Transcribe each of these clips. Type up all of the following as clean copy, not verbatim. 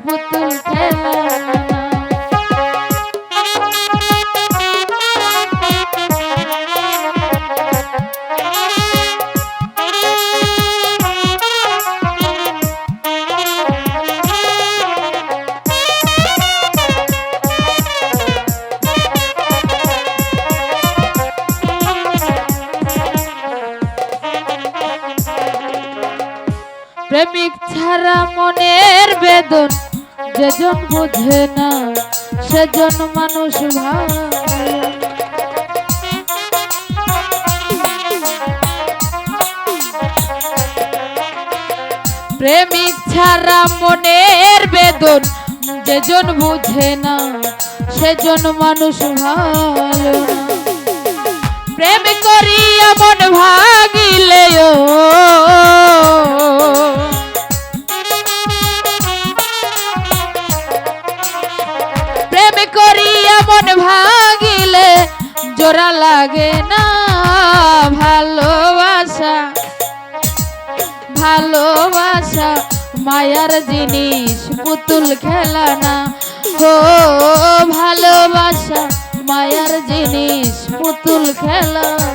পুতুল খেলা না। প্রেমিক ছাড়া মনের বেদন যেজন বোঝে না সেজন মানুষ ভালো। প্রেমিক ছাড়া মনের বেদন যেজন বোঝে না সেজন মানুষ ভালো। প্রেম করিয়া মন ভাগিলেও প্রেম করিয়া মন ভাগিলে জোড়া লাগে না। ভালোবাসা ভালোবাসা মায়ার জিনিস পুতুল খেলা না। ও ভালোবাসা মায়ার জিনিস পুতুল খেলা না।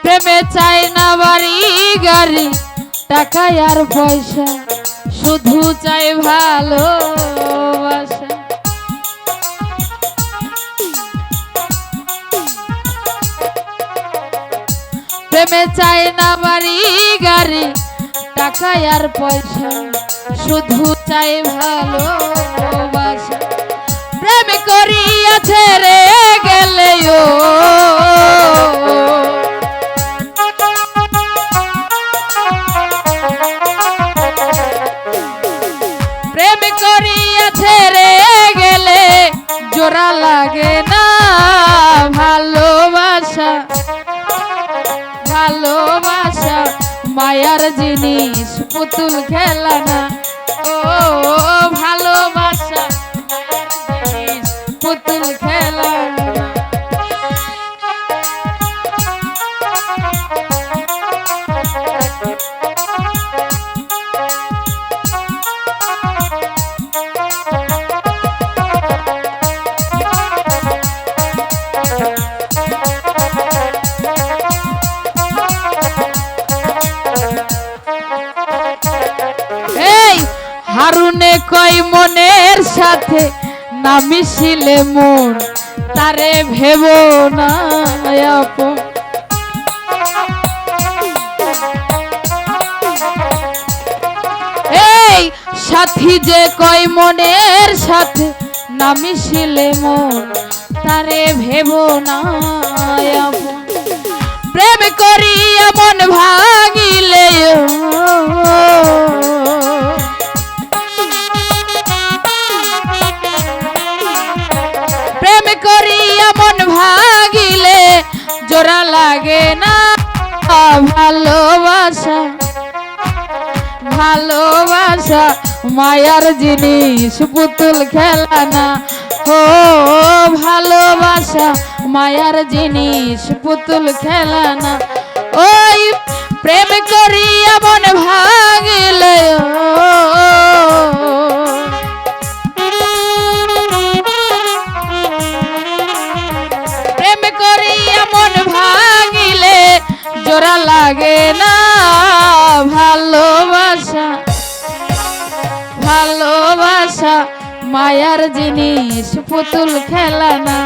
প্রেমে চাই না বাড়ি গাড়ি টাকা আর পয়সা, শুধু চাই ভালোবাসা। প্রেমে চাই না বাড়ি গাড়ি টাকা আর পয়সা, শুধু চাই ভালোবাসা। প্রেম করিয়া ছেড়ে গেলেও প্রেম করিয়া ছেড়ে গেলে জোড়া লাগে না। ভালোবাসা ভালোবাসা মায়ার জিনিস পুতুল খেলা না। ও ভালোবাসা মায়ার জিনিস পুতুল খেলা না। হারুনে কই মনের সাথে না মিশিলে মন তারে ভেব না আপন। এই সাথী যে কই মনের সাথে না মিশিলে মন তারে ভেব না আপন। প্রেম করিয়া মন ভাগিলে প্রেম করিয়া মন ভাগিলে জোড়া লাগে না। ভালোবাসা ভালোবাসা মায়ার জিনিস পুতুল খেলা না। ও ভালোবাসা মায়ার জিনিস পুতুল খেলা না। ওই প্রেম করিয়া মন ভাগিলে প্রেম করিয়া মন ভাগিলে জোড়া লাগে না। ভালোবাসা ভালোবাসা মায়ার জিনিস পুতুল খেলা না।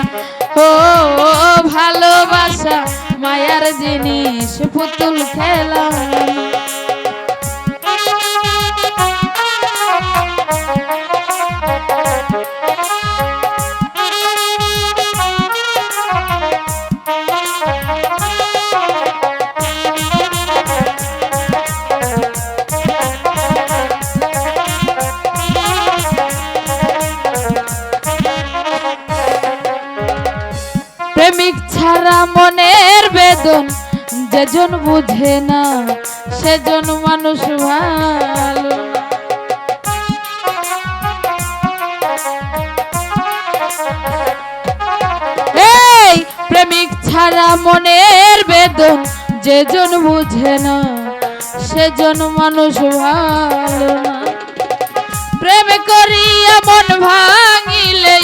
ও ভালোবাসা মায়ার জিনিস পুতুল খেলা না। প্রেমিক ছাড়া মনের বেদন যেজন বুঝে না সেজন মানুষ ভালো। এই প্রেমিক ছাড়া মনের বেদন যেজন বুঝে না সেজন মানুষ ভালো না। প্রেম করিয়া মন ভাঙিলে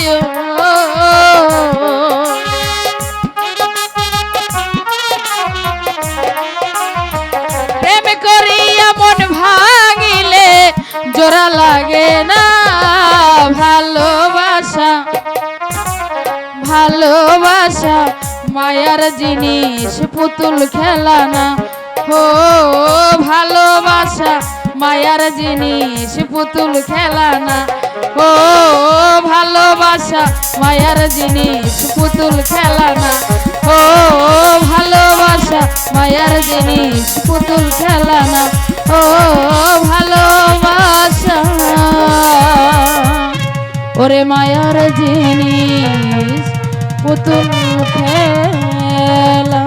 প্রেম করিয়া মন ভাঙিলে জোড়া লাগে না। ভালোবাসা ভালোবাসা মায়ার জিনিস পুতুল খেলা না। ও ভালোবাসা মায়ার জিনিস পুতুল খেলা না। ও ভালোবাসা মায়ার জিনিস পুতুল খেলা না। ও ভালোবাসা মায়ার জিনিস পুতুল খেলা না। ও ভালোবাসা ওরে মায়ার জিনিস পুতুল খেলা।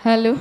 হ্যালো।